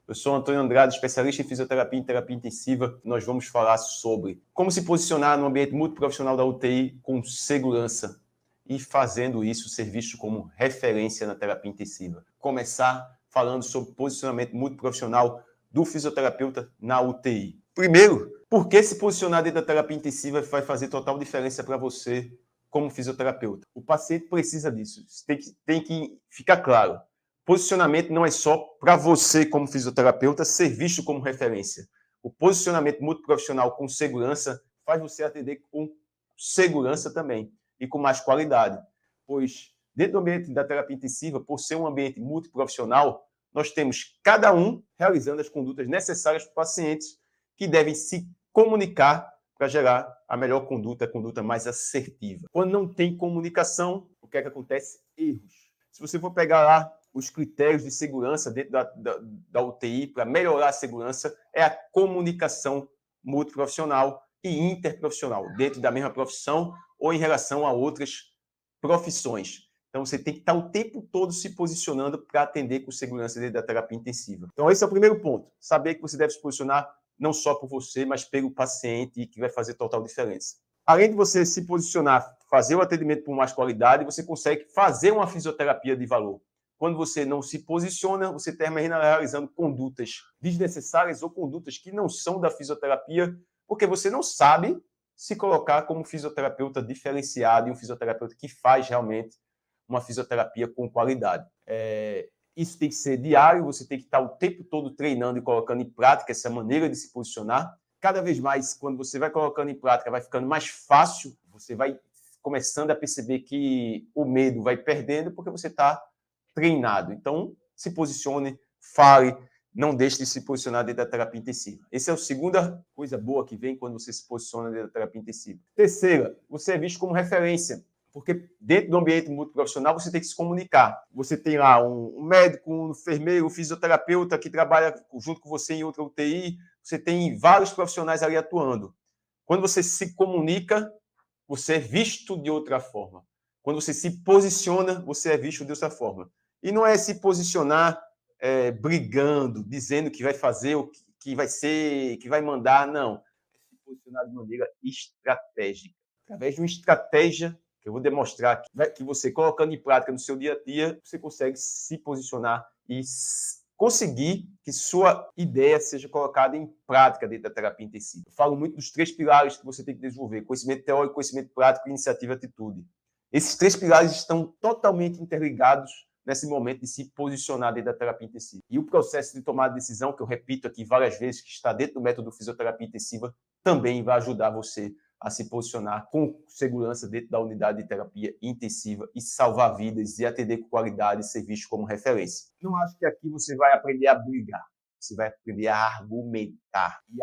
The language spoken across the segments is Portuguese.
Eu sou Antônio Andrade, especialista em fisioterapia e terapia intensiva. Nós vamos falar sobre como se posicionar no ambiente multiprofissional da UTI com segurança e, fazendo isso, ser visto como referência na terapia intensiva. Começar falando sobre posicionamento multiprofissional do fisioterapeuta na UTI. Primeiro, por que se posicionar dentro da terapia intensiva vai fazer total diferença para você como fisioterapeuta? O paciente precisa disso. Tem que ficar claro. Posicionamento não é só para você, como fisioterapeuta, ser visto como referência. O posicionamento multiprofissional com segurança faz você atender com segurança também e com mais qualidade. Pois, dentro do ambiente da terapia intensiva, por ser um ambiente multiprofissional, nós temos cada um realizando as condutas necessárias para os pacientes que devem se comunicar para gerar a melhor conduta, a conduta mais assertiva. Quando não tem comunicação, o que é que acontece? Erros. Se você for pegar lá os critérios de segurança dentro da UTI para melhorar a segurança, é a comunicação multiprofissional e interprofissional, dentro da mesma profissão ou em relação a outras profissões. Então, você tem que estar o tempo todo se posicionando para atender com segurança dentro da terapia intensiva. Então, esse é o primeiro ponto. Saber que você deve se posicionar não só por você, mas pelo paciente, que vai fazer total diferença. Além de você se posicionar, fazer o atendimento com mais qualidade, você consegue fazer uma fisioterapia de valor. Quando você não se posiciona, você termina realizando condutas desnecessárias ou condutas que não são da fisioterapia, porque você não sabe se colocar como fisioterapeuta diferenciado e um fisioterapeuta que faz realmente uma fisioterapia com qualidade. Isso tem que ser diário, você tem que estar o tempo todo treinando e colocando em prática essa maneira de se posicionar. Cada vez mais, quando você vai colocando em prática, vai ficando mais fácil, você vai começando a perceber que o medo vai perdendo porque você está treinado. Então, se posicione, fale, não deixe de se posicionar dentro da terapia intensiva. Essa é a segunda coisa boa que vem quando você se posiciona dentro da terapia intensiva. Terceira, você é visto como referência, porque dentro do ambiente multiprofissional você tem que se comunicar. Você tem lá um médico, um enfermeiro, um fisioterapeuta que trabalha junto com você em outra UTI, você tem vários profissionais ali atuando. Quando você se comunica, você é visto de outra forma. Quando você se posiciona, você é visto de outra forma. E não é se posicionar brigando, dizendo que vai fazer o que vai ser, que vai mandar, não. É se posicionar de maneira estratégica. Através de uma estratégia que eu vou demonstrar aqui, que você colocando em prática no seu dia a dia, você consegue se posicionar e conseguir que sua ideia seja colocada em prática dentro da terapia intensiva. Eu falo muito dos 3 pilares que você tem que desenvolver: conhecimento teórico, conhecimento prático, iniciativa e atitude. Esses 3 pilares estão totalmente interligados nesse momento de se posicionar dentro da terapia intensiva. E o processo de tomar a decisão, que eu repito aqui várias vezes, que está dentro do método fisioterapia intensiva, também vai ajudar você a se posicionar com segurança dentro da unidade de terapia intensiva e salvar vidas e atender com qualidade e ser visto como referência. Não acho que aqui você vai aprender a brigar, você vai aprender a argumentar e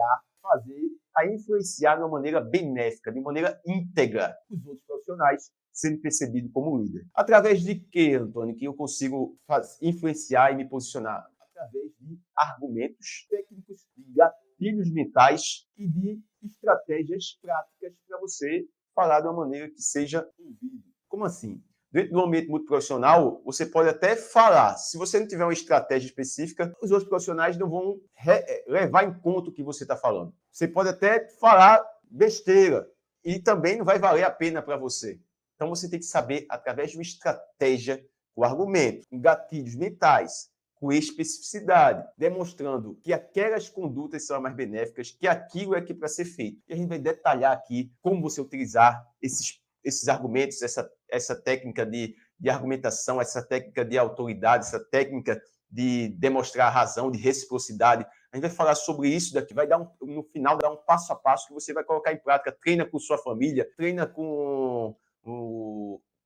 a influenciar de uma maneira benéfica, de maneira íntegra, os outros profissionais sendo percebido como líder. Através de quê, Antônio, que eu consigo influenciar e me posicionar? Através de argumentos técnicos, de gatilhos mentais e de estratégias práticas para você falar de uma maneira que seja ouvido. Como assim? Dentro do ambiente multiprofissional, você pode até falar. Se você não tiver uma estratégia específica, os outros profissionais não vão levar em conta o que você está falando. Você pode até falar besteira e também não vai valer a pena para você. Então, você tem que saber, através de uma estratégia, com argumento, com gatilhos mentais, com especificidade, demonstrando que aquelas condutas são as mais benéficas, que aquilo é que é para ser feito. E a gente vai detalhar aqui como você utilizar esses argumentos, essa técnica de argumentação, essa técnica de autoridade, essa técnica de demonstrar a razão, de reciprocidade. A gente vai falar sobre isso daqui, vai dar no final dar um passo a passo que você vai colocar em prática. Treina com sua família, treina com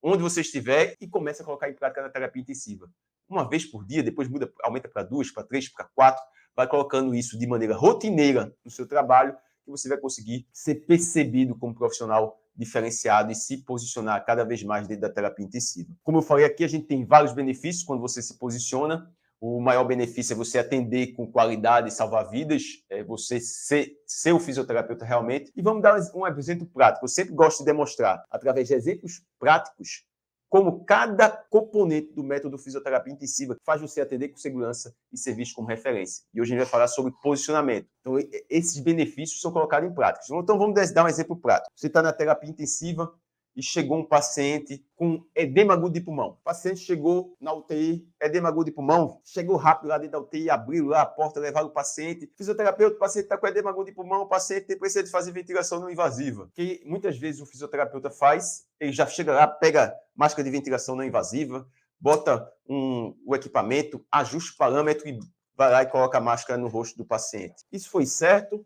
onde você estiver e começa a colocar em prática na terapia intensiva. Uma vez por dia, depois aumenta para 2, para 3, para 4, vai colocando isso de maneira rotineira no seu trabalho, que você vai conseguir ser percebido como profissional diferenciado e se posicionar cada vez mais dentro da terapia intensiva. Como eu falei aqui, a gente tem vários benefícios quando você se posiciona. O maior benefício é você atender com qualidade e salvar vidas, é você ser o fisioterapeuta realmente. E vamos dar um exemplo prático. Eu sempre gosto de demonstrar, através de exemplos práticos, como cada componente do método fisioterapia intensiva faz você atender com segurança e ser visto como referência. E hoje a gente vai falar sobre posicionamento. Então, esses benefícios são colocados em prática. Então, vamos dar um exemplo prático. Você está na terapia intensiva e chegou um paciente com edema agudo de pulmão. O paciente chegou na UTI, edema agudo de pulmão, chegou rápido lá dentro da UTI, abriu lá a porta, levaram o paciente. Fisioterapeuta, o paciente está com edema agudo de pulmão, o paciente precisa de fazer ventilação não invasiva. Que muitas vezes o fisioterapeuta faz, ele já chega lá, pega máscara de ventilação não invasiva, bota o equipamento, ajusta o parâmetro e vai lá e coloca a máscara no rosto do paciente. Isso foi certo?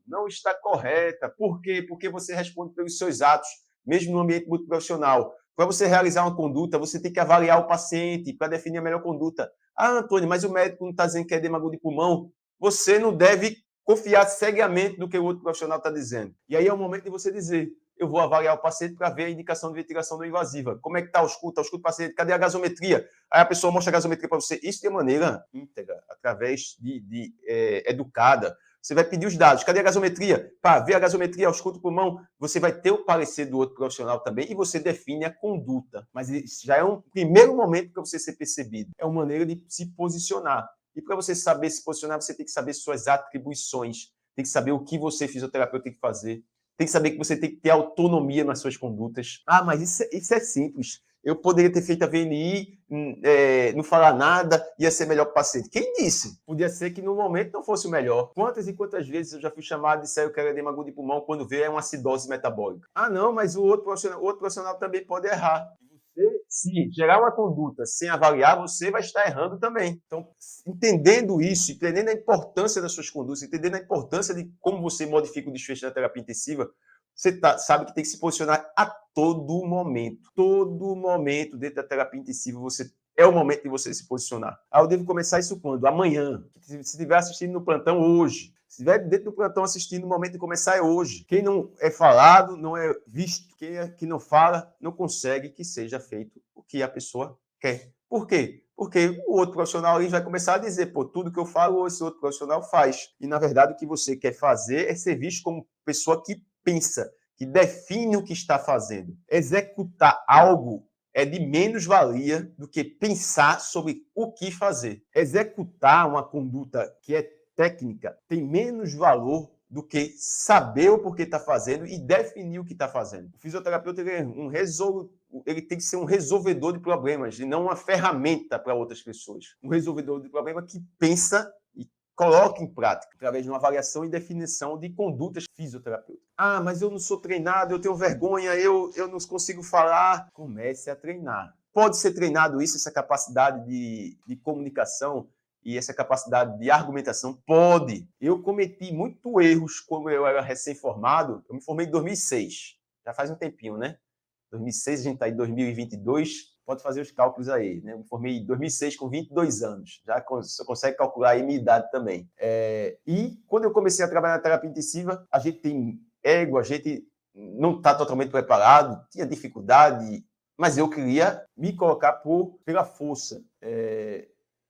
Não está correta. Por quê? Porque você responde pelos seus atos, mesmo no ambiente multiprofissional. Para você realizar uma conduta, você tem que avaliar o paciente para definir a melhor conduta. Ah, Antônio, mas o médico não está dizendo que é edema agudo de pulmão. Você não deve confiar cegamente no que o outro profissional está dizendo. E aí é o momento de você dizer: eu vou avaliar o paciente para ver a indicação de ventilação não invasiva. Como é que está o escuta? O escuta do paciente, cadê a gasometria? Aí a pessoa mostra a gasometria para você. Isso de maneira íntegra, através de educada. Você vai pedir os dados. Cadê a gasometria? Para ver a gasometria, escuta o pulmão, você vai ter o parecer do outro profissional também e você define a conduta. Mas isso já é um primeiro momento para você ser percebido. É uma maneira de se posicionar. E para você saber se posicionar, você tem que saber suas atribuições. Tem que saber o que você, fisioterapeuta, tem que fazer. Tem que saber que você tem que ter autonomia nas suas condutas. Ah, mas isso é simples. Eu poderia ter feito a VNI, não falar nada, ia ser melhor para o paciente. Quem disse? Podia ser que no momento não fosse o melhor. Quantas e quantas vezes eu já fui chamado e disseram que era edema agudo de pulmão quando vê é uma acidose metabólica. Ah, não, mas o outro profissional também pode errar. Você, se gerar uma conduta sem avaliar, você vai estar errando também. Então, entendendo isso, entendendo a importância das suas condutas, entendendo a importância de como você modifica o desfecho da terapia intensiva, você sabe que tem que se posicionar a todo momento. Todo momento dentro da terapia intensiva, é o momento de você se posicionar. Ah, eu devo começar isso quando? Amanhã. Se estiver assistindo no plantão, hoje. Se estiver dentro do plantão assistindo, o momento de começar é hoje. Quem não é falado, não é visto. Quem não fala, não consegue que seja feito o que a pessoa quer. Por quê? Porque o outro profissional ali vai começar a dizer, pô, tudo que eu falo, esse outro profissional faz. E, na verdade, o que você quer fazer é ser visto como pessoa que pensa, que define o que está fazendo. Executar algo é de menos valia do que pensar sobre o que fazer. Executar uma conduta que é técnica tem menos valor do que saber o porquê está fazendo e definir o que está fazendo. O fisioterapeuta ele tem que ser um resolvedor de problemas e não uma ferramenta para outras pessoas. Um resolvedor de problema que pensa e coloca em prática, através de uma avaliação e definição de condutas fisioterapêuticas. Ah, mas eu não sou treinado, eu tenho vergonha, eu não consigo falar. Comece a treinar. Pode ser treinado isso, essa capacidade de comunicação e essa capacidade de argumentação? Pode. Eu cometi muitos erros quando eu era recém-formado. Eu me formei em 2006. Já faz um tempinho, né? 2006, a gente está em 2022. Pode fazer os cálculos aí, né? Eu me formei em 2006 com 22 anos. Já você consegue calcular aí minha idade também. E quando eu comecei a trabalhar na terapia intensiva, a gente tem ego, a gente não está totalmente preparado, tinha dificuldade, mas eu queria me colocar pela força.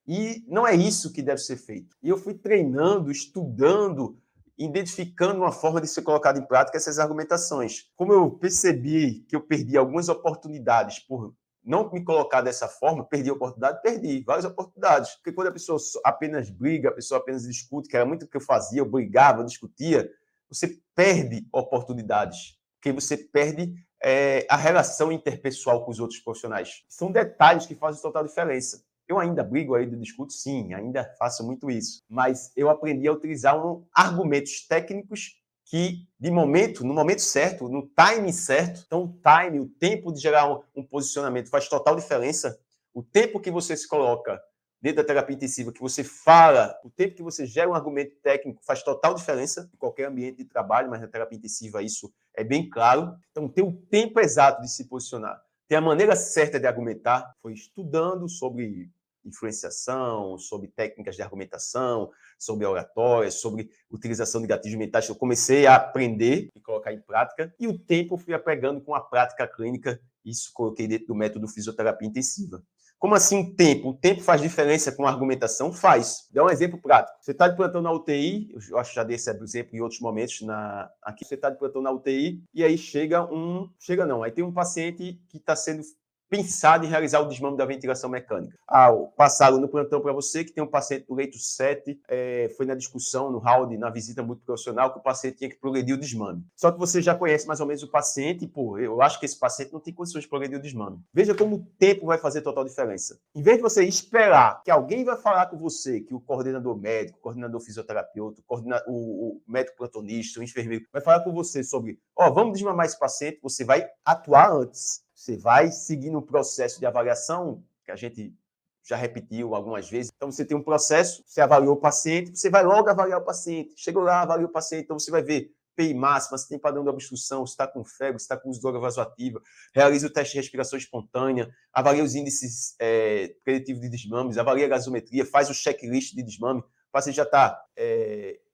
E não é isso que deve ser feito. E eu fui treinando, estudando, identificando uma forma de ser colocado em prática essas argumentações. Como eu percebi que eu perdi algumas oportunidades por não me colocar dessa forma, perdi várias oportunidades. Porque quando a pessoa apenas briga, a pessoa apenas discute, que era muito o que eu fazia, eu brigava, eu discutia, você perde oportunidades. Porque você perde a relação interpessoal com os outros profissionais. São detalhes que fazem total diferença. Eu ainda brigo, ainda discuto, sim, ainda faço muito isso. Mas eu aprendi a utilizar argumentos técnicos que, no momento certo, no time certo, então o tempo de gerar um posicionamento faz total diferença. O tempo que você se coloca dentro da terapia intensiva, que você fala, o tempo que você gera um argumento técnico faz total diferença em qualquer ambiente de trabalho, mas na terapia intensiva isso é bem claro. Então, ter o tempo exato de se posicionar, ter a maneira certa de argumentar, foi estudando sobre influenciação, sobre técnicas de argumentação, sobre oratória, sobre utilização de gatilhos mentais. Eu comecei a aprender e colocar em prática, e o tempo eu fui apegando com a prática clínica, isso coloquei dentro do método fisioterapia intensiva. Como assim o tempo? O tempo faz diferença com a argumentação? Faz. Dá um exemplo prático. Você está de plantão na UTI, eu acho que já dei esse exemplo em outros momentos. Aqui você está de plantão na UTI e aí aí tem um paciente que está sendo pensado em realizar o desmame da ventilação mecânica. Passaram no plantão para você que tem um paciente do leito 7, foi na discussão, no round, na visita muito profissional, que o paciente tinha que progredir o desmame. Só que você já conhece mais ou menos o paciente e, eu acho que esse paciente não tem condições de progredir o desmame. Veja como o tempo vai fazer total diferença. Em vez de você esperar que alguém vai falar com você, que o coordenador médico, o coordenador fisioterapeuta, o médico plantonista, o enfermeiro, vai falar com você sobre, vamos desmamar esse paciente, você vai atuar antes. Você vai seguindo o processo de avaliação, que a gente já repetiu algumas vezes. Então, você tem um processo, você avaliou o paciente, você vai logo avaliar o paciente. Chegou lá, avalia o paciente, então você vai ver PI máxima, se tem padrão de obstrução, se está com febre, se está com uso de droga vasoativa, realiza o teste de respiração espontânea, avalia os índices preditivos de desmames, avalia a gasometria, faz o checklist de desmame, o paciente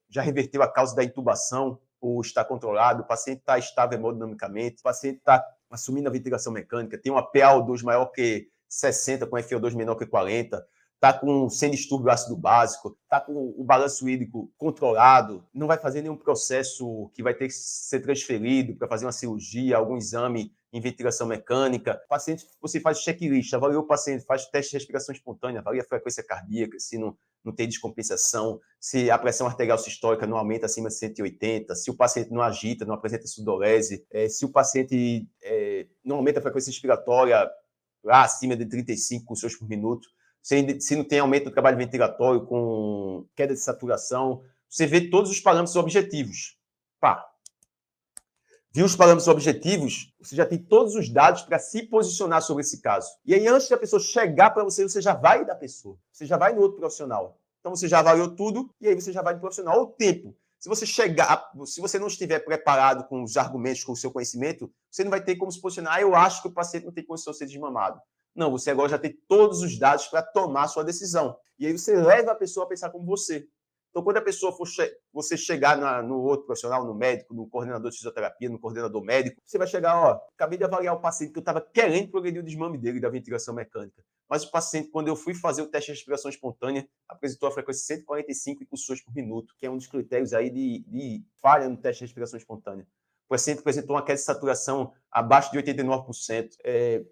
já reverteu a causa da intubação, ou está controlado, o paciente está estável hemodinamicamente, o paciente está assumindo a ventilação mecânica, tem uma PaO2 maior que 60, com FiO2 menor que 40, está sem distúrbio ácido básico, está com o balanço hídrico controlado, não vai fazer nenhum processo que vai ter que ser transferido para fazer uma cirurgia, algum exame em ventilação mecânica. O paciente, você faz checklist, avalia o paciente, faz teste de respiração espontânea, avalia a frequência cardíaca, se não tem descompensação, se a pressão arterial sistólica não aumenta acima de 180, se o paciente não agita, não apresenta sudorese, se o paciente não aumenta a frequência respiratória lá acima de 35 pulsões por minuto, se não tem aumento do trabalho ventilatório com queda de saturação, você vê todos os parâmetros objetivos. Viu os parâmetros objetivos, você já tem todos os dados para se posicionar sobre esse caso. E aí, antes da pessoa chegar para você, você já vai da pessoa. Você já vai no outro profissional. Então, você já avaliou tudo e aí você já vai no profissional. O tempo. Se você não estiver preparado com os argumentos, com o seu conhecimento, você não vai ter como se posicionar. Eu acho que o paciente não tem condição de ser desmamado. Não, você agora já tem todos os dados para tomar a sua decisão. E aí você leva a pessoa a pensar como você. Então, quando a pessoa você chegar no outro profissional, no médico, no coordenador de fisioterapia, no coordenador médico, você vai chegar, acabei de avaliar o paciente que eu estava querendo progredir o desmame dele da ventilação mecânica. Mas o paciente, quando eu fui fazer o teste de respiração espontânea, apresentou a frequência 145 pulsões por minuto, que é um dos critérios aí de falha no teste de respiração espontânea. O paciente apresentou uma queda de saturação abaixo de 89%.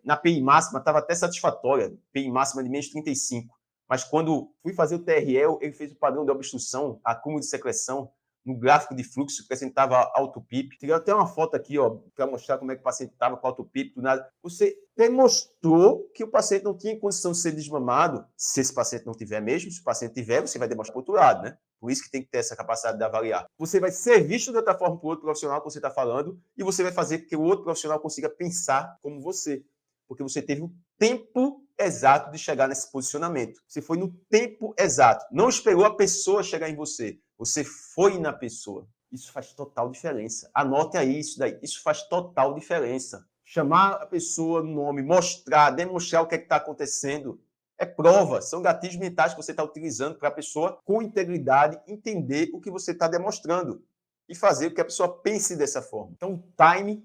Na PI máxima estava até satisfatória, PI máxima de menos 35%. Mas quando fui fazer o TRL, ele fez o padrão de obstrução, acúmulo de secreção, no gráfico de fluxo, apresentava alto PIP. Tirei até uma foto aqui, para mostrar como é que o paciente estava com alto PIP, do nada. Você demonstrou que o paciente não tinha condição de ser desmamado, se esse paciente não tiver mesmo. Se o paciente tiver, você vai demonstrar para o outro lado, né? Por isso que tem que ter essa capacidade de avaliar. Você vai ser visto de outra forma para o outro profissional que você está falando e você vai fazer com que o outro profissional consiga pensar como você. Porque você teve o tempo exato de chegar nesse posicionamento. Você foi no tempo exato. Não esperou a pessoa chegar em você. Você foi na pessoa. Isso faz total diferença. Anote aí isso daí. Isso faz total diferença. Chamar a pessoa no nome, mostrar, demonstrar o que está acontecendo, é prova. São gatilhos mentais que você está utilizando para a pessoa, com integridade, entender o que você está demonstrando e fazer com que a pessoa pense dessa forma. Então, o time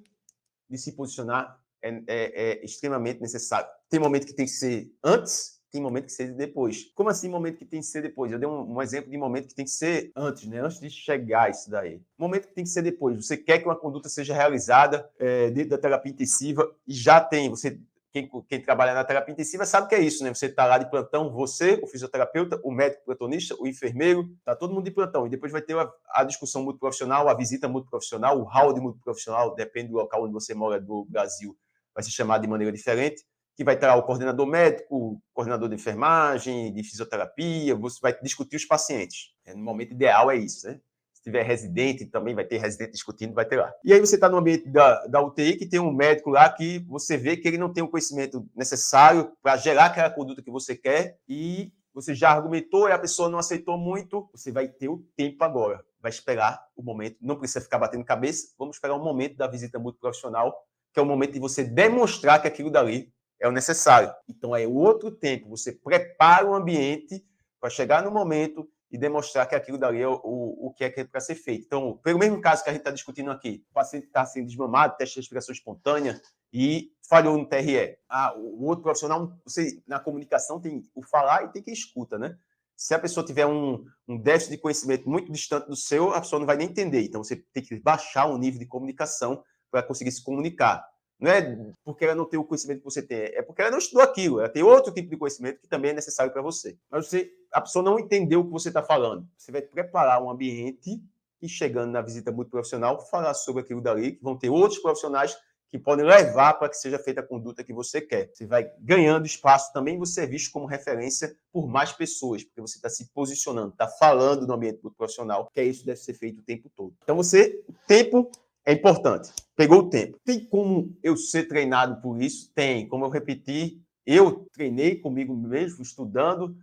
de se posicionar é extremamente necessário. Tem momento que tem que ser antes, tem momento que ser depois. Como assim momento que tem que ser depois? Eu dei um exemplo de momento que tem que ser antes, né? Antes de chegar isso daí. Momento que tem que ser depois. Você quer que uma conduta seja realizada dentro da terapia intensiva e já tem. Quem trabalha na terapia intensiva sabe que é isso, né? Você está lá de plantão, você, o fisioterapeuta, o médico plantonista, o enfermeiro, tá todo mundo de plantão. E depois vai ter a discussão multiprofissional, a visita multiprofissional, o round multiprofissional, depende do local onde você mora do Brasil, vai se chamar de maneira diferente, que vai estar o coordenador médico, o coordenador de enfermagem, de fisioterapia, você vai discutir os pacientes. No momento ideal é isso, né? Se tiver residente, também vai ter residente discutindo, vai ter lá. E aí você está no ambiente da UTI, que tem um médico lá que você vê que ele não tem o conhecimento necessário para gerar aquela conduta que você quer e você já argumentou e a pessoa não aceitou muito, você vai ter o tempo agora. Vai esperar o momento, não precisa ficar batendo cabeça, vamos esperar o momento da visita multiprofissional, que é o momento de você demonstrar que aquilo dali é o necessário. Então, é outro tempo. Você prepara o ambiente para chegar no momento e demonstrar que aquilo dali é o que é para ser feito. Então, pelo mesmo caso que a gente está discutindo aqui, o paciente está sendo desmamado, teste de respiração espontânea, e falhou no TRE. O outro profissional, você na comunicação tem o falar e tem quem escuta, né? Se a pessoa tiver um déficit de conhecimento muito distante do seu, a pessoa não vai nem entender. Então, você tem que baixar o nível de comunicação para conseguir se comunicar. Não é porque ela não tem o conhecimento que você tem, é porque ela não estudou aquilo, ela tem outro tipo de conhecimento que também é necessário para você. Mas a pessoa não entendeu o que você está falando. Você vai preparar um ambiente e, chegando na visita muito profissional, falar sobre aquilo dali, que vão ter outros profissionais que podem levar para que seja feita a conduta que você quer. Você vai ganhando espaço também, você é visto como referência por mais pessoas, porque você está se posicionando, está falando no ambiente muito profissional, que isso deve ser feito o tempo todo. Então, o tempo é importante. Pegou o tempo. Tem como eu ser treinado por isso? Tem. Como eu repeti, eu treinei comigo mesmo, estudando.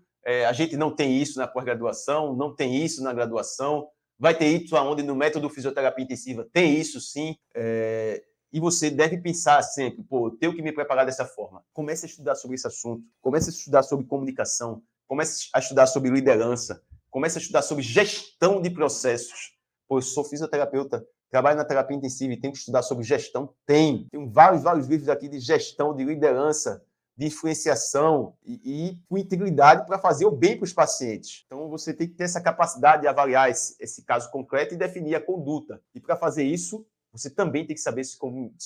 A gente não tem isso na pós-graduação, não tem isso na graduação. Vai ter isso aonde no método fisioterapia intensiva tem isso sim. E você deve pensar sempre, eu tenho que me preparar dessa forma. Comece a estudar sobre esse assunto, comece a estudar sobre comunicação, comece a estudar sobre liderança, comece a estudar sobre gestão de processos. Eu sou fisioterapeuta, trabalho na terapia intensiva e tenho que estudar sobre gestão. Tenho vários livros aqui de gestão, de liderança, de influenciação e com integridade para fazer o bem para os pacientes. Então, você tem que ter essa capacidade de avaliar esse caso concreto e definir a conduta. E para fazer isso, você também tem que saber se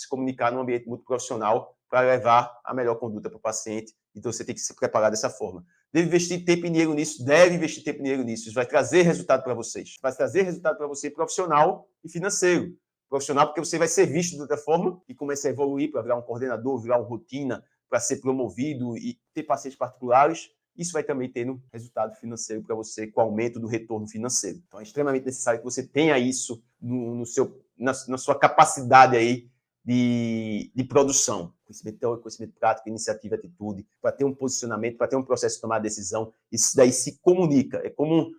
comunicar num ambiente muito profissional para levar a melhor conduta para o paciente. Então, você tem que se preparar dessa forma. Deve investir tempo e dinheiro nisso? Deve investir tempo e dinheiro nisso. Isso vai trazer resultado para vocês. Vai trazer resultado para você profissional e financeiro. Profissional porque você vai ser visto de outra forma e começa a evoluir para virar um coordenador, virar um rotina, para ser promovido e ter pacientes particulares. Isso vai também ter um resultado financeiro para você com o aumento do retorno financeiro. Então, é extremamente necessário que você tenha isso na sua capacidade aí de produção. Conhecimento teórico, conhecimento prático, iniciativa, atitude, para ter um posicionamento, para ter um processo de tomar decisão. Isso daí se comunica. É como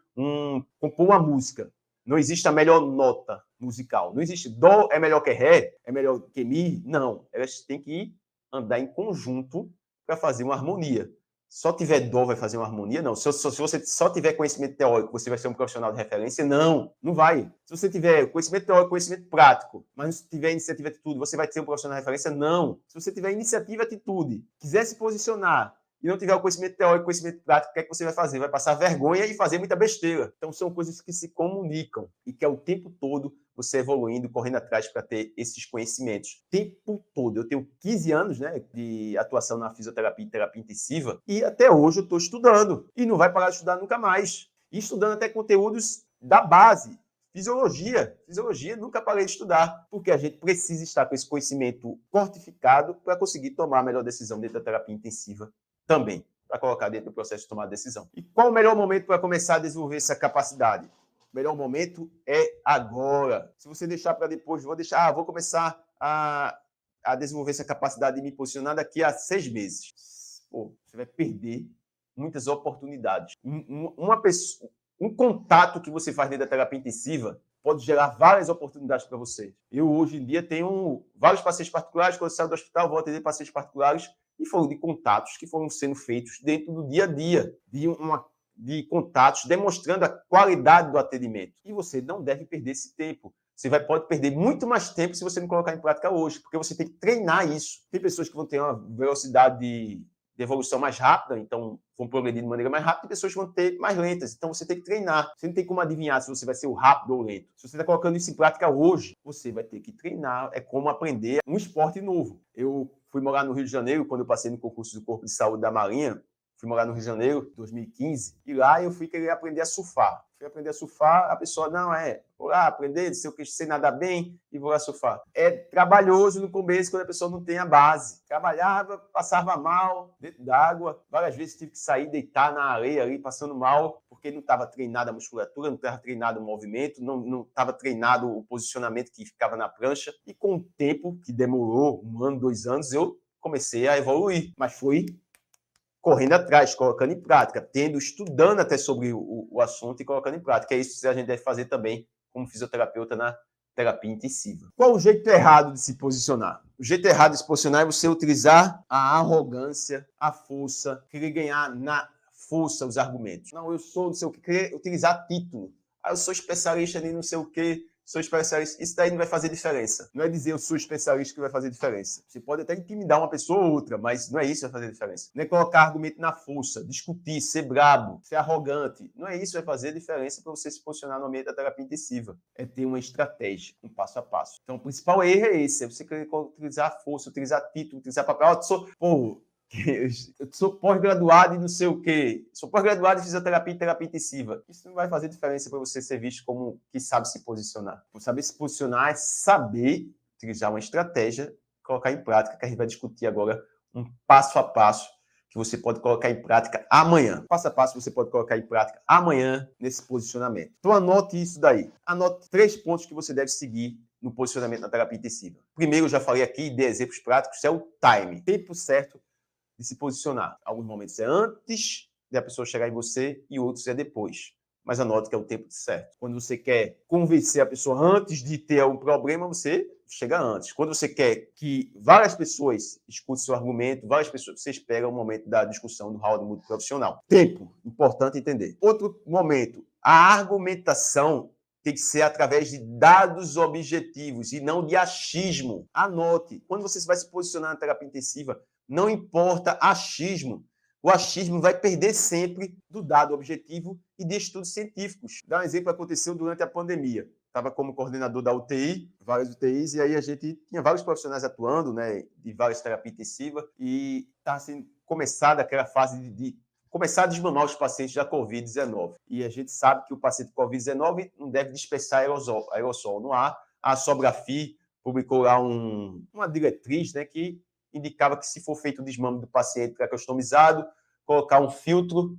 compor uma música. Não existe a melhor nota musical. Não existe dó é melhor que ré, é melhor que mi. Não. Elas têm que andar em conjunto para fazer uma harmonia. Só tiver dó vai fazer uma harmonia? Não. Se você só tiver conhecimento teórico, você vai ser um profissional de referência? Não, não vai. Se você tiver conhecimento teórico, conhecimento prático, mas não tiver iniciativa e atitude, você vai ser um profissional de referência? Não. Se você tiver iniciativa e atitude, quiser se posicionar e não tiver o conhecimento teórico, conhecimento prático, o que é que você vai fazer? Vai passar vergonha e fazer muita besteira. Então, são coisas que se comunicam e que é o tempo todo você evoluindo, correndo atrás para ter esses conhecimentos. O tempo todo. Eu tenho 15 anos, né, de atuação na fisioterapia e terapia intensiva e até hoje eu estou estudando. E não vai parar de estudar nunca mais. E estudando até conteúdos da base. Fisiologia nunca parei de estudar, porque a gente precisa estar com esse conhecimento fortificado para conseguir tomar a melhor decisão dentro da terapia intensiva também, para colocar dentro do processo de tomar a decisão. E qual o melhor momento para começar a desenvolver essa capacidade? O melhor momento é agora. Se você deixar para depois, vou começar a desenvolver essa capacidade de me posicionar daqui a 6 meses. Você vai perder muitas oportunidades. Um contato que você faz dentro da terapia intensiva pode gerar várias oportunidades para você. Eu, hoje em dia, tenho vários pacientes particulares. Quando eu saio do hospital, vou atender pacientes particulares e foram de contatos que foram sendo feitos dentro do dia a dia, de contatos demonstrando a qualidade do atendimento. E você não deve perder esse tempo. Você pode perder muito mais tempo se você não colocar em prática hoje, porque você tem que treinar isso. Tem pessoas que vão ter uma velocidade de evolução mais rápida, então vão progredir de maneira mais rápida, e pessoas que vão ter mais lentas. Então você tem que treinar. Você não tem como adivinhar se você vai ser o rápido ou o lento. Se você está colocando isso em prática hoje, você vai ter que treinar. É como aprender um esporte novo. Eu fui morar no Rio de Janeiro, quando eu passei no concurso do Corpo de Saúde da Marinha. Fui morar no Rio de Janeiro, em 2015, e lá eu fui querer aprender a surfar. Fui aprender a surfar, a pessoa, vou lá aprender, sei nadar bem e vou lá surfar. É trabalhoso no começo, quando a pessoa não tem a base. Trabalhava, passava mal dentro d'água, várias vezes tive que sair, deitar na areia ali, passando mal, porque não estava treinada a musculatura, não estava treinado o movimento, não estava treinado o posicionamento que ficava na prancha. E com o tempo, que demorou 1 ano, 2 anos, eu comecei a evoluir. Mas foi correndo atrás, colocando em prática, estudando até sobre o assunto e colocando em prática. É isso que a gente deve fazer também como fisioterapeuta na terapia intensiva. Qual o jeito errado de se posicionar? O jeito errado de se posicionar é você utilizar a arrogância, a força, querer ganhar na força os argumentos. Não, eu sou não sei o que, querer utilizar título. Eu sou especialista em não sei o que, sou especialista. Isso daí não vai fazer diferença. Não é dizer eu sou especialista que vai fazer diferença. Você pode até intimidar uma pessoa ou outra, mas não é isso que vai fazer diferença. Não é colocar argumento na força, discutir, ser brabo, ser arrogante. Não é isso que vai fazer diferença para você se posicionar no ambiente da terapia intensiva. É ter uma estratégia, um passo a passo. Então, o principal erro é esse. É você querer utilizar força, utilizar título, utilizar papel. Eu sou pós-graduado e não sei o quê. Sou pós-graduado em fisioterapia e terapia intensiva. Isso não vai fazer diferença para você ser visto como que sabe se posicionar. Saber se posicionar é saber utilizar uma estratégia, colocar em prática, que a gente vai discutir agora um passo a passo que você pode colocar em prática amanhã. Passo a passo que você pode colocar em prática amanhã nesse posicionamento. Então anote isso daí. Anote 3 pontos que você deve seguir no posicionamento na terapia intensiva. Primeiro, eu já falei aqui, de exemplos práticos, é o time. Tempo certo de se posicionar. Alguns momentos é antes de a pessoa chegar em você e outros é depois. Mas anote que é o tempo certo. Quando você quer convencer a pessoa antes de ter algum problema, você chega antes. Quando você quer que várias pessoas escutem seu argumento, várias pessoas, você espera o momento da discussão do round multiprofissional. Tempo, importante entender. Outro momento, a argumentação tem que ser através de dados objetivos e não de achismo. Anote, quando você vai se posicionar na terapia intensiva, não importa achismo. O achismo vai perder sempre do dado objetivo e de estudos científicos. Dá um exemplo que aconteceu durante a pandemia. Estava como coordenador da UTI, várias UTIs, e aí a gente tinha vários profissionais atuando, né, de várias terapias intensivas, e estava sendo começada aquela fase de começar a desmamar os pacientes da Covid-19. E a gente sabe que o paciente com Covid-19 não deve dispersar aerossol no ar. A Sobrafi publicou lá uma diretriz, né, que indicava que se for feito o desmame do paciente customizado, colocar um filtro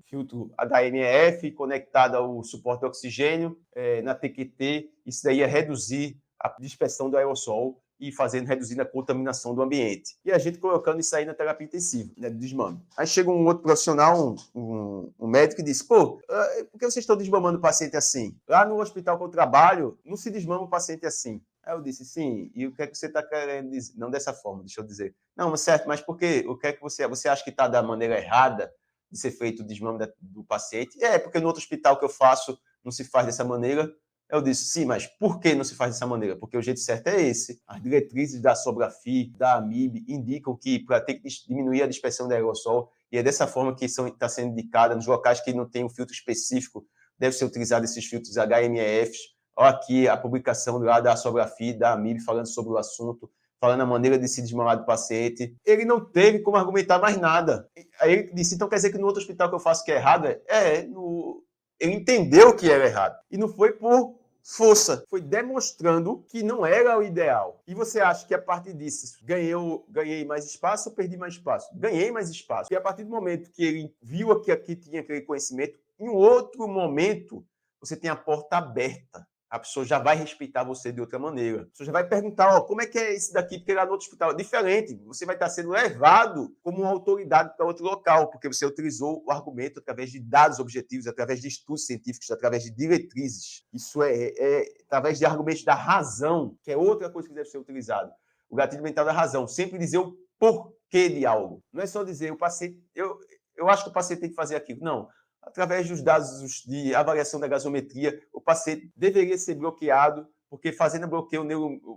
HMEF conectado ao suporte de oxigênio na TQT, isso daí ia reduzir a dispersão do aerossol e reduzindo a contaminação do ambiente. E a gente colocando isso aí na terapia intensiva, né, do desmame. Aí chega um outro profissional, um médico, e disse, por que vocês estão desmamando o paciente assim? Lá no hospital que eu trabalho, não se desmama o paciente assim. Aí eu disse, sim, e o que é que você está querendo dizer? Não dessa forma, deixa eu dizer. Não, certo, mas por quê? O que é que você acha que está da maneira errada de ser feito o desmame do paciente? Porque no outro hospital que eu faço não se faz dessa maneira. Eu disse, sim, mas por que não se faz dessa maneira? Porque o jeito certo é esse. As diretrizes da Sobrafi, da AMIB, indicam que para ter que diminuir a dispersão do aerossol, e é dessa forma que está sendo indicada nos locais que não tem um filtro específico, deve ser utilizado esses filtros HMEFs. Olha aqui a publicação lá da Sobrafi, da AMIB, falando sobre o assunto, falando a maneira de se desmamar do paciente. Ele não teve como argumentar mais nada. Aí ele disse, então quer dizer que no outro hospital que eu faço que é errado? Ele entendeu que era errado. E não foi por força, foi demonstrando que não era o ideal. E você acha que a partir disso ganhei mais espaço ou perdi mais espaço? Ganhei mais espaço. E a partir do momento que ele viu que aqui tinha aquele conhecimento, em outro momento você tem a porta aberta. A pessoa já vai respeitar você de outra maneira. A pessoa já vai perguntar, como é que é esse daqui? Porque lá no outro hospital é diferente. Você vai estar sendo levado como uma autoridade para outro local, porque você utilizou o argumento através de dados objetivos, através de estudos científicos, através de diretrizes. Isso é através de argumentos da razão, que é outra coisa que deve ser utilizado. O gatilho mental da razão. Sempre dizer o porquê de algo. Não é só dizer, o paciente, eu acho que o paciente tem que fazer aquilo. Não. Através dos dados de avaliação da gasometria, o paciente deveria ser bloqueado, porque fazendo bloqueio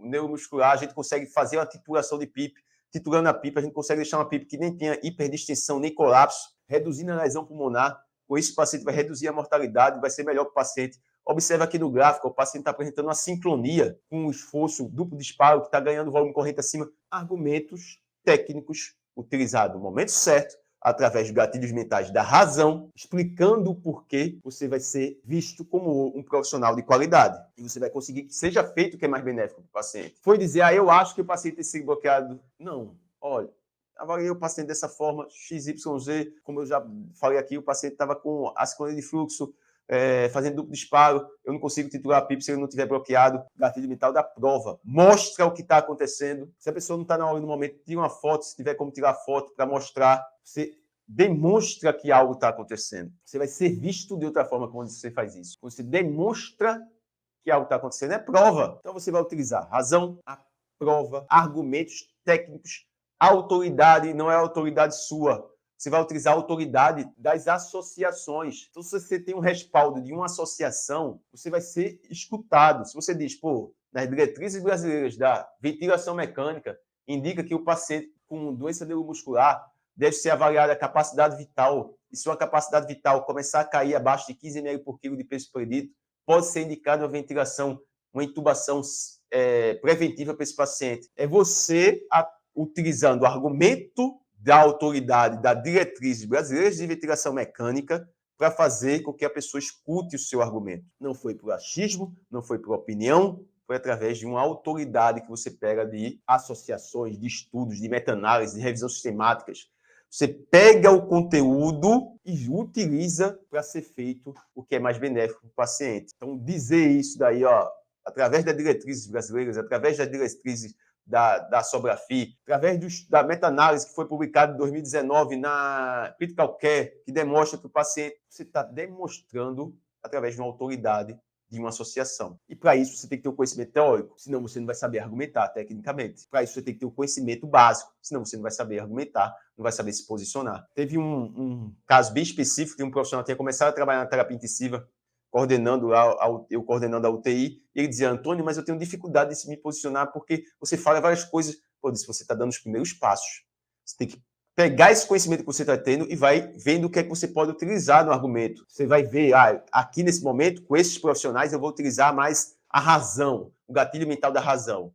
neuromuscular, a gente consegue fazer uma titulação de PIP. Titulando a PIP, a gente consegue deixar uma PIP que nem tenha hiperdistensão nem colapso, reduzindo a lesão pulmonar. Com isso, o paciente vai reduzir a mortalidade, vai ser melhor para o paciente. Observa aqui no gráfico, o paciente está apresentando uma sincronia com um esforço duplo disparo, que está ganhando volume corrente acima. Argumentos técnicos utilizados no momento certo, através dos gatilhos mentais da razão, explicando o porquê você vai ser visto como um profissional de qualidade. E você vai conseguir que seja feito o que é mais benéfico para o paciente. Foi dizer, eu acho que o paciente tem sido bloqueado. Não, olha, avaliei o paciente dessa forma, XYZ, como eu já falei aqui, o paciente estava com a sincronia de fluxo, fazendo duplo disparo, eu não consigo titular a PIP se ele não tiver bloqueado. Gatilho mental da prova. Mostra o que está acontecendo. Se a pessoa não está na hora no momento, tira uma foto, se tiver como tirar foto para mostrar. Você demonstra que algo está acontecendo. Você vai ser visto de outra forma quando você faz isso. Quando você demonstra que algo está acontecendo, é prova. Então você vai utilizar razão, a prova, argumentos técnicos, autoridade, não é autoridade sua. Você vai utilizar a autoridade das associações. Então, se você tem um respaldo de uma associação, você vai ser escutado. Se você diz, pô, nas diretrizes brasileiras da ventilação mecânica, indica que o paciente com doença neuromuscular deve ser avaliada a capacidade vital. E se a capacidade vital começar a cair abaixo de 15 ml por quilo de peso predito, pode ser indicada uma ventilação, uma intubação preventiva para esse paciente. É você utilizando o argumento da autoridade, da diretrizes brasileiras de ventilação mecânica para fazer com que a pessoa escute o seu argumento. Não foi por achismo, não foi por opinião, foi através de uma autoridade que você pega de associações, de estudos, de meta-análise, de revisão sistemáticas. Você pega o conteúdo e utiliza para ser feito o que é mais benéfico para o paciente. Então, dizer isso daí, através das diretrizes brasileiras, através das diretrizes da Sobrafi, através da meta-análise que foi publicada em 2019 na Critical Care, que demonstra que o paciente, você está demonstrando através de uma autoridade de uma associação. E para isso você tem que ter o conhecimento teórico, senão você não vai saber argumentar tecnicamente. Para isso você tem que ter o conhecimento básico, senão você não vai saber argumentar, não vai saber se posicionar. Teve um caso bem específico de um profissional que tinha começado a trabalhar na terapia intensiva, eu coordenando a UTI, e ele dizia, Antônio, mas eu tenho dificuldade de me posicionar porque você fala várias coisas. Pô, disse, você está dando os primeiros passos. Você tem que pegar esse conhecimento que você está tendo e vai vendo o que é que você pode utilizar no argumento. Você vai ver, aqui nesse momento, com esses profissionais, eu vou utilizar mais a razão, o gatilho mental da razão.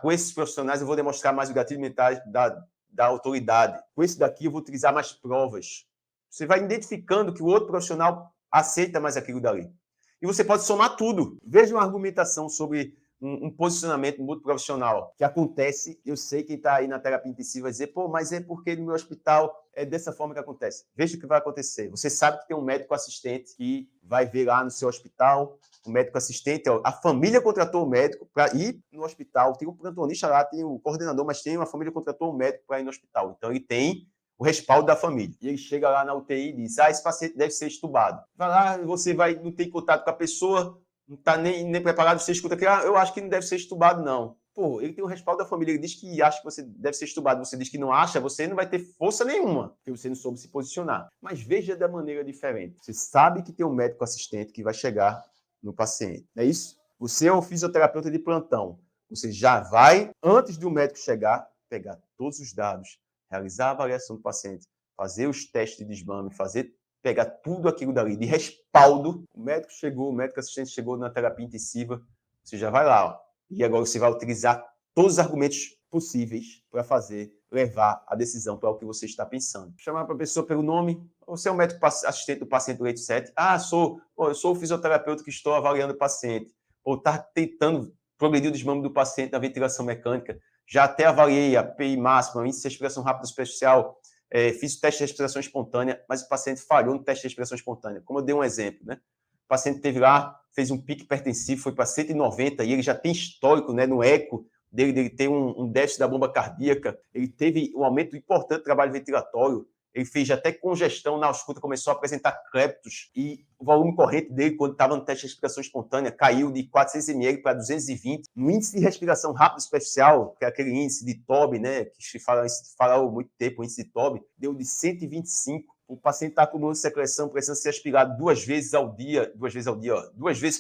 Com esses profissionais, eu vou demonstrar mais o gatilho mental da autoridade. Com esse daqui, eu vou utilizar mais provas. Você vai identificando que o outro profissional aceita mais aquilo dali. E você pode somar tudo. Veja uma argumentação sobre um posicionamento muito profissional que acontece. Eu sei que está aí na terapia intensiva vai dizer, pô, mas é porque no meu hospital é dessa forma que acontece. Veja o que vai acontecer. Você sabe que tem um médico assistente que vai ver lá no seu hospital, o médico assistente, a família contratou o médico para ir no hospital, tem o plantonista lá, tem o coordenador, mas tem uma família que contratou o médico para ir no hospital. Então, ele tem o respaldo da família. E ele chega lá na UTI e diz, esse paciente deve ser estubado. Vai lá, você não tem contato com a pessoa, não está nem preparado, você escuta que eu acho que não deve ser estubado, não. Pô, ele tem o respaldo da família, ele diz que acha que você deve ser estubado, você diz que não acha, você não vai ter força nenhuma, porque você não soube se posicionar. Mas veja da maneira diferente. Você sabe que tem um médico assistente que vai chegar no paciente, não é isso? Você é um fisioterapeuta de plantão. Você já vai, antes do médico chegar, pegar todos os dados, realizar a avaliação do paciente, fazer os testes de desmame, pegar tudo aquilo dali de respaldo. O médico chegou, o médico assistente chegou na terapia intensiva, você já vai lá, e agora você vai utilizar todos os argumentos possíveis para levar a decisão para o que você está pensando. Chamar para a pessoa pelo nome, você é o médico assistente do paciente do leito 7? Eu sou o fisioterapeuta que estou avaliando o paciente. Ou está tentando progredir o desmame do paciente na ventilação mecânica. Já até avaliei a PI máxima, índice de respiração rápida superficial, fiz o teste de respiração espontânea, mas o paciente falhou no teste de respiração espontânea. Como eu dei um exemplo, né? O paciente teve lá, fez um pique hipertensivo, foi para 190 e ele já tem histórico, né, no eco dele ter um déficit da bomba cardíaca. Ele teve um aumento importante do trabalho ventilatório. Ele fez até congestão na ausculta, começou a apresentar cleptos e o volume corrente dele, quando estava no teste de respiração espontânea, caiu de 400 ml para 220. No índice de respiração rápida superficial, que é aquele índice de TOB, né, que se fala há muito tempo, o índice de TOB, deu de 125. O paciente está acumulando secreção, precisando ser aspirado 2 vezes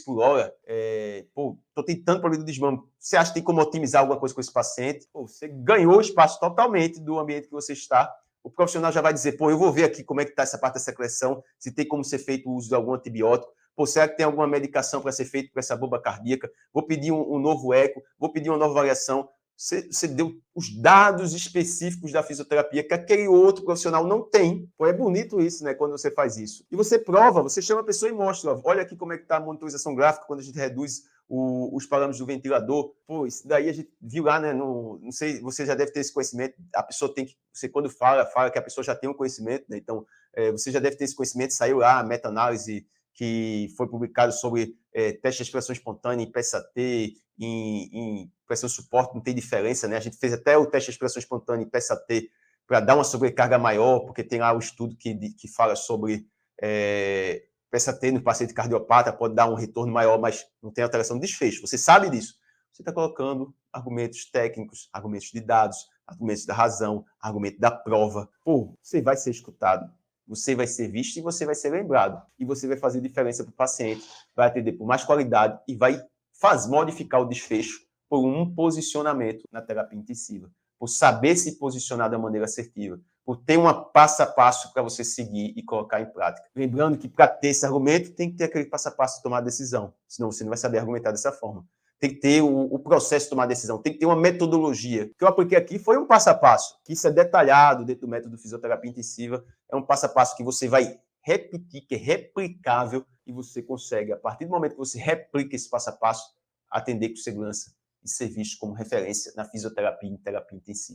por hora. Estou tentando progredir o desmame. Você acha que tem como otimizar alguma coisa com esse paciente? Você ganhou o espaço totalmente do ambiente que você está. O profissional já vai dizer, eu vou ver aqui como é que está essa parte da secreção, se tem como ser feito o uso de algum antibiótico, será que tem alguma medicação para ser feita para essa bomba cardíaca? Vou pedir um novo eco, vou pedir uma nova avaliação. Você deu os dados específicos da fisioterapia que aquele outro profissional não tem. É bonito isso, né, quando você faz isso. E você prova, você chama a pessoa e mostra, olha aqui como é que está a monitorização gráfica quando a gente reduz os parâmetros do ventilador. Isso daí a gente viu lá, né? Não sei, você já deve ter esse conhecimento. A pessoa tem que, você quando fala que a pessoa já tem um conhecimento, né? Então, você já deve ter esse conhecimento. Saiu lá a meta-análise que foi publicado sobre teste de respiração espontânea em PSAT, em pressão suporte, não tem diferença, né? A gente fez até o teste de respiração espontânea em PSAT para dar uma sobrecarga maior, porque tem lá o estudo que fala sobre PSAT no paciente cardiopata, pode dar um retorno maior, mas não tem alteração de desfecho. Você sabe disso. Você está colocando argumentos técnicos, argumentos de dados, argumentos da razão, argumento da prova. Pô, você vai ser escutado, você vai ser visto e você vai ser lembrado. E você vai fazer diferença para o paciente, vai atender por mais qualidade e vai modificar o desfecho por um posicionamento na terapia intensiva, por saber se posicionar da maneira assertiva, por ter um passo a passo para você seguir e colocar em prática. Lembrando que para ter esse argumento, tem que ter aquele passo a passo de tomar a decisão, senão você não vai saber argumentar dessa forma. Tem que ter o processo de tomar decisão, tem que ter uma metodologia. O que eu apliquei aqui foi um passo a passo, que isso é detalhado dentro do método de fisioterapia intensiva, é um passo a passo que você vai repetir, que é replicável, e você consegue, a partir do momento que você replica esse passo a passo, atender com segurança e ser visto como referência na fisioterapia e terapia intensiva.